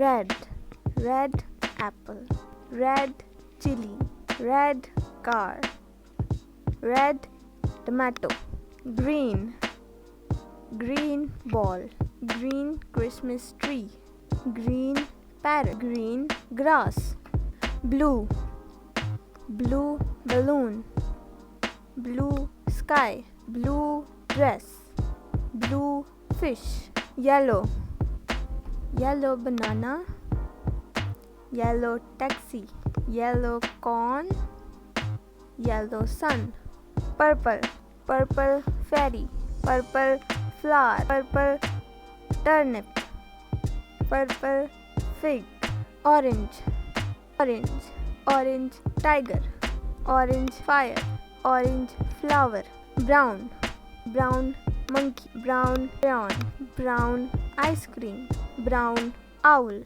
red, red apple, red chili, red car, red tomato, green, green ball, green Christmas tree, green parrot, green grass, blue, blue balloon, blue sky, blue dress, blue fish, yellow, yellow banana, yellow taxi, yellow corn, yellow sun, purple, purple fairy, purple flower, purple turnip, purple fig, orange, orange, orange tiger, orange fire, orange flower, brown, brown monkey, brown crayon, brown ice cream, brown owl.